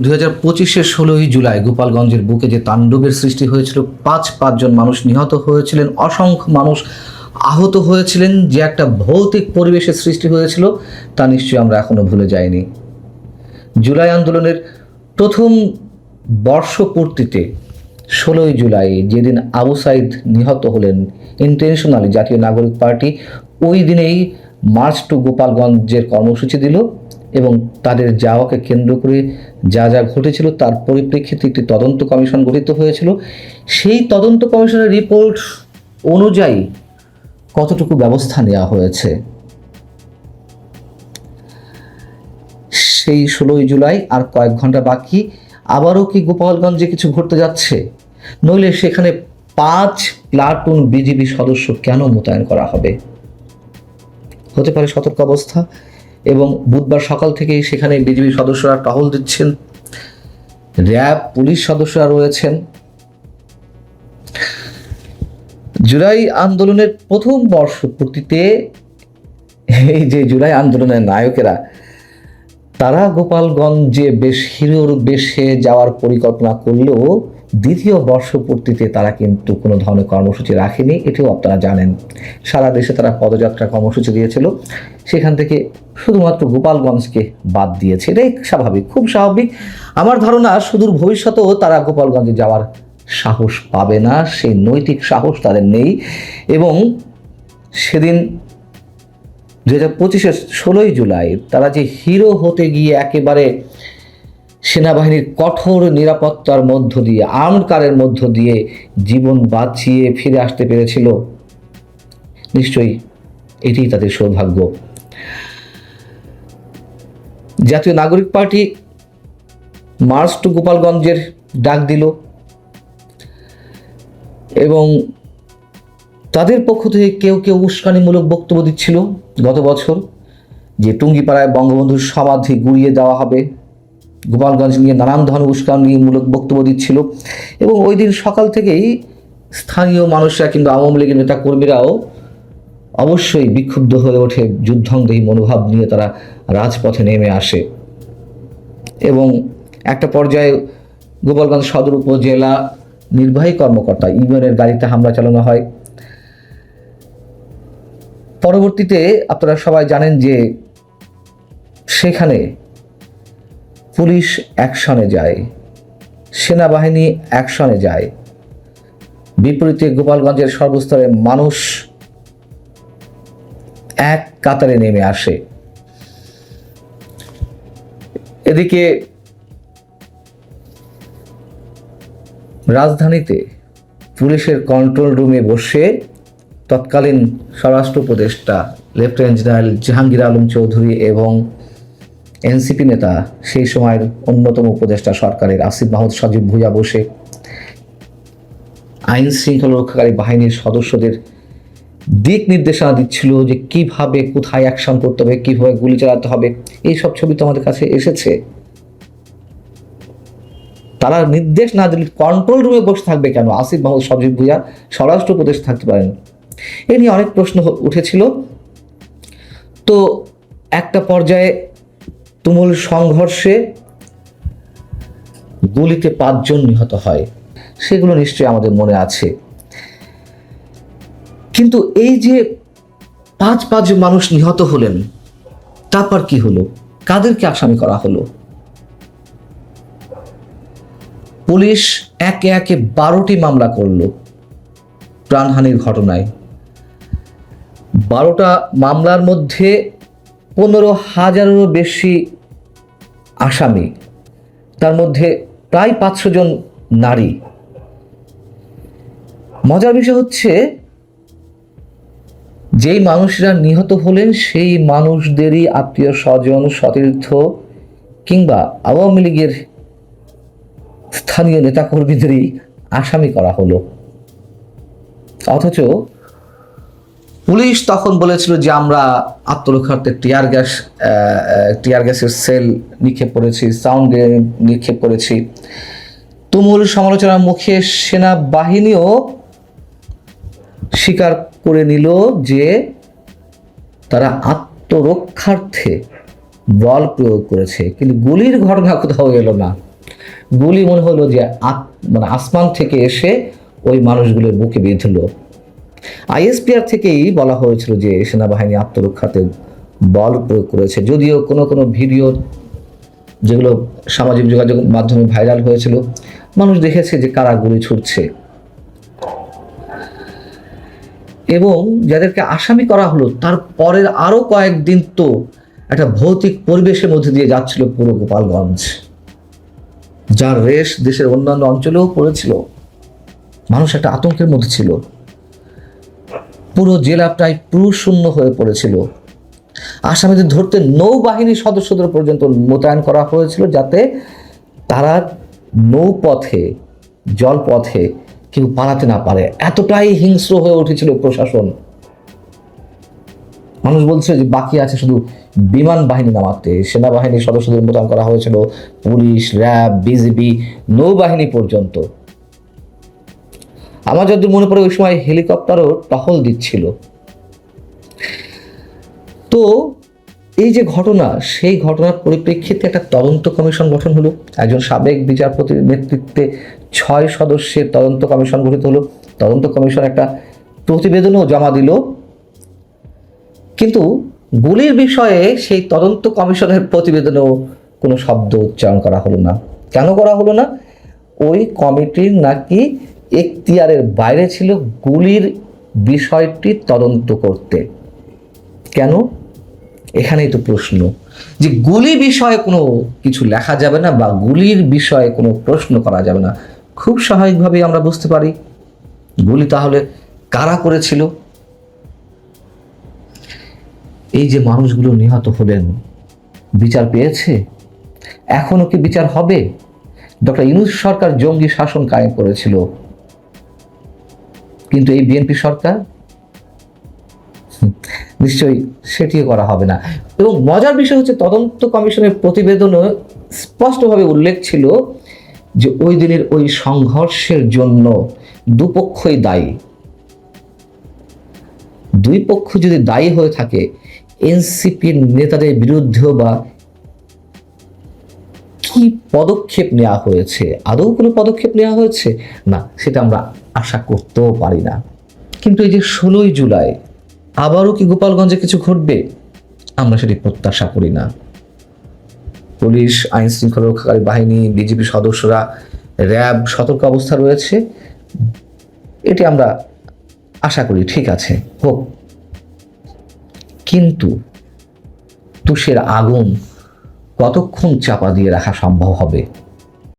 2025-এর 16ই জুলাই গোপালগঞ্জের বুকে যে তাণ্ডবের সৃষ্টি হয়েছিল, পাঁচজন মানুষ নিহত হয়েছিলেন, অসংখ্য মানুষ আহত হয়েছিলেন, যে একটা ভৌতিক পরিবেশের সৃষ্টি হয়েছিল তা নিশ্চয়ই আমরা এখনো ভুলে যাইনি। জুলাই আন্দোলনের প্রথম বর্ষপূর্তিতে 16ই জুলাই যেদিন আবু সাইদ নিহত হলেন ইন্টেনশনালি, জাতীয় নাগরিক পার্টি ওই দিনেই মার্চ টু গোপালগঞ্জের কর্মসূচি দিল এবং তাদের যাওয়াকে কেন্দ্র করে যা যা ঘটেছিল তার পরিপ্রেক্ষিতে একটি তদন্ত কমিশন গঠিত হয়েছিল। সেই তদন্ত কমিশনের রিপোর্ট অনুযায়ী কতটুকু ব্যবস্থা নেওয়া হয়েছে, সেই 16ই জুলাই আর কয়েক ঘন্টা বাকি, আবারও কি গোপালগঞ্জে কিছু ঘটতে যাচ্ছে? নইলে সেখানে 5 প্লাটুন বিজিবি সদস্য কেন মোতায়েন করা হবে? হতে পারে সতর্ক অবস্থা, এবং বুধবার সকাল থেকেই সেখানে বিজিবি সদস্যরা টহল দিচ্ছেন, র্যাব পুলিশ সদস্যরা রয়েছেন। জুলাই আন্দোলনের প্রথম বর্ষপূর্তিতে এই যে জুলাই আন্দোলনের নায়কেরা, তারা গোপালগঞ্জে বেশ হিরোর বেশে যাওয়ার পরিকল্পনা করলেও দ্বিতীয় বর্ষপূর্তিতে তারা কিন্তু কোনো ধরনের কর্মসূচি রাখেনি, এটাও আপনারা জানেন। সারা দেশে তারা পদযাত্রা কর্মসূচি দিয়েছিল, সেখান থেকে শুধুমাত্র গোপালগঞ্জকে বাদ দিয়েছে। এটাই স্বাভাবিক, খুব স্বাভাবিক। আমার ধারণা সুদূর ভবিষ্যতেও তারা গোপালগঞ্জে যাওয়ার সাহস পাবে না, সেই নৈতিক সাহস তাদের নেই। এবং সেদিন 2025-এর 16ই জুলাই তারা যে হিরো হতে গিয়ে একেবারে সেনাবাহিনীর কঠোর নিরাপত্তার মধ্য দিয়ে, আর্মড কারের মধ্য দিয়ে জীবন বাঁচিয়ে ফিরে আসতে পেরেছিল, নিশ্চয়ই এটি তাদের সৌভাগ্য। জাতীয় নাগরিক পার্টি মার্চ টু গোপালগঞ্জের ডাক দিল এবং তাদের পক্ষ থেকে কেউ কেউ উস্কানিমূলক বক্তব্য দিচ্ছিল গত বছর, যে টুঙ্গিপাড়ায় বঙ্গবন্ধুর সমাধি গুঁড়িয়ে দেওয়া হবে, গোপালগঞ্জ নিয়ে নানান ধরনের উস্কানিমূলক বক্তব্য দিচ্ছিল। এবং ওই দিন সকাল থেকেই স্থানীয় মানুষরা কিংবা আওয়ামী লীগের নেতা কর্মীরাও অবশ্যই বিক্ষুব্ধ হয়ে ওঠে, যুদ্ধংদেহী মনোভাব নিয়ে তারা রাজপথে নেমে আসে। এবং একটা পর্যায়ে গোপালগঞ্জ সদর উপজেলা নির্বাহী কর্মকর্তা ইউএনের গাড়িতে হামলা চালানো হয়। পরবর্তীতে আপনারা সবাই জানেন যে সেখানে পুলিশ অ্যাকশনে যায়, সেনাবাহিনী অ্যাকশনে যায়, বিপরীতে গোপালগঞ্জের সর্বস্তরের মানুষ এক কাতারে নেমে আসে। এদিকে রাজধানীতে পুলিশের কন্ট্রোল রুমে বসে তৎকালীন স্বরাষ্ট্র উপদেষ্টা লেফটেন্যান্ট জেনারেল জাহাঙ্গীর আলম চৌধুরী এবং এনসিপি নেতা সেই সময়ের অন্যতম উপদেষ্টা সরকারের আসিফ মাহমুদ সজীব ভুঁইয়া বসে আইন শৃঙ্খলা রক্ষাকারী বাহিনীর সদস্যদের দিক নির্দেশনা দিচ্ছিল যে কিভাবে কোথায় অ্যাকশন করতে হবে, কিভাবে গুলি চালাতে হবে। এই সব ছবি তো আমাদের কাছে এসেছে। তারা নির্দেশ না দিলে কন্ট্রোল রুমে বসে থাকবে কেন? আসিফ মাহমুদ সজীব ভুঁইয়া স্বরাষ্ট্র উপদেষ্টা থাকতে পারেন? এ নিয়ে অনেক প্রশ্ন উঠেছিল। তো একটা পর্যায়ে তুমুল সংঘর্ষে গুলিতে 5 জন নিহত হয়, সেগুলো নিশ্চয়ই আমাদের মনে আছে। কিন্তু এই যে 5 মানুষ নিহত হলেন, তারপর কি হলো? কাদেরকে আসামি করা হলো? পুলিশ একে একে 12টি মামলা করলো প্রাণহানির ঘটনায়। 12টা মামলার মধ্যে 15,000-এরও বেশি আসামি, তার মধ্যে প্রায় 500 জন নারী। মজার বিষয় হচ্ছে, যেই মানুষরা নিহত হলেন সেই মানুষদেরই আত্মীয় স্বজন, সতীর্থ কিংবা আওয়ামী লীগের স্থানীয় নেতাকর্মীদেরই আসামি করা হলো। অথচ পুলিশ তখন বলেছিল যে আমরা আত্মরক্ষার্থে টিয়ার গ্যাসের সেল নিক্ষেপ করেছি, সাউন্ড গ্রেনেড নিক্ষেপ করেছি। তুমুল সমালোচনার মুখে সেনাবাহিনীও স্বীকার করে নিল যে তারা আত্মরক্ষার্থে বল প্রয়োগ করেছে, কিন্তু গুলির ঘটনা কোথাও এলো না। গুলি মনে হলো যে মানে আসমান থেকে এসে ওই মানুষগুলোর বুকে বিঁধল। আইএসপিআর থেকেই বলা হয়েছিল যে সেনাবাহিনী আত্মরক্ষাতে বল প্রয়োগ করেছে, যদিও কোনো কোনো ভিডিও যেগুলো সামাজিক যোগাযোগ মাধ্যমে ভাইরাল হয়েছিল, মানুষ দেখেছে যে কারা গুলি ছুটছে। এবং যাদেরকে আসামি করা হলো তার পরের আরো কয়েকদিন তো একটা ভৌতিক পরিবেশের মধ্যে দিয়ে যাচ্ছিল পুরো গোপালগঞ্জ, যার রেশ দেশের অন্যান্য অঞ্চলেও পড়েছিল। মানুষ একটা আতঙ্কের মধ্যে ছিল, পুরো জেলা প্রায় পুরুষশূন্য হয়ে পড়েছিল। আসামিদের ধরতে নৌবাহিনীর সদস্যদের পর্যন্ত মোতায়েন করা হয়েছিল, যাতে তারা নৌপথে জলপথে কেউ পালাতে না পারে। এতটাই হিংস্র হয়ে উঠেছিল প্রশাসন। মানুষ বলছে যে বাকি আছে শুধু বিমান বাহিনী নামাতে। সেনাবাহিনীর সদস্যদের মোতায়েন করা হয়েছিল, পুলিশ, র্যাব, বিজিবি, নৌবাহিনী পর্যন্ত। আমার যতদূর মনে পড়ে ওই সময় হেলিকপ্টারও টহল দিচ্ছিল। তো এই যে ঘটনা, সেই ঘটনার পরিপ্রেক্ষিতে একটা তদন্ত কমিশন গঠন হলো। একজন সাবেক বিচারপতির নেতৃত্বে 6 সদস্যের তদন্ত কমিশন গঠিত হলো। তদন্ত কমিশন একটা প্রতিবেদনও জমা দিল, কিন্তু গুলির বিষয়ে সেই তদন্ত কমিশনের প্রতিবেদনেও কোনো শব্দ উচ্চারণ করা হলো না। কেন করা হলো না? ওই কমিটির নাকি এখতিয়ারের বাইরে ছিল গুলির বিষয়টি তদন্ত করতে। কেন? এখানেই তো প্রশ্ন, যে গুলি বিষয়ে কোনো কিছু লেখা যাবে না বা গুলির বিষয়ে কোনো প্রশ্ন করা যাবে না। খুব স্বাভাবিকভাবেই আমরা বুঝতে পারি গুলি তাহলে কারা করেছিল। এই যে মানুষগুলো নিহত হলেন, বিচার পেয়েছে? এখনো কি বিচার হবে? ডক্টর ইউনূস সরকার জঙ্গি শাসন কায়েম করেছিল, কিন্তু এই বিএনপি সরকার নিশ্চয়ই সেটিও করা হবে না। এবং মজার বিষয় হচ্ছে, তদন্ত কমিশনের প্রতিবেদনে স্পষ্টভাবে উল্লেখ ছিল যে ওই দিনের ওই সংঘর্ষের জন্য দুপক্ষই দায়ী। দুই পক্ষ যদি দায়ী হয়ে থাকে, এনসিপির নেতাদের বিরুদ্ধেও বা কি পদক্ষেপ নেওয়া হয়েছে, আদৌ কোনো পদক্ষেপ নেওয়া হয়েছে না, সেটা আমরা আশা করতেও পারি না। কিন্তু এই যে 16ই জুলাই আবারও কি গোপালগঞ্জে কিছু ঘটবে, আমরা সেটি প্রত্যাশা করি না। পুলিশ, আইন শৃঙ্খলা রক্ষাকারী বাহিনী, বিজিবি সদস্যরা, র্যাব সতর্ক অবস্থা রয়েছে, এটি আমরা আশা করি ঠিক আছে হোক। কিন্তু তুষের আগুন কতক্ষণ চাপা দিয়ে রাখা সম্ভব হবে?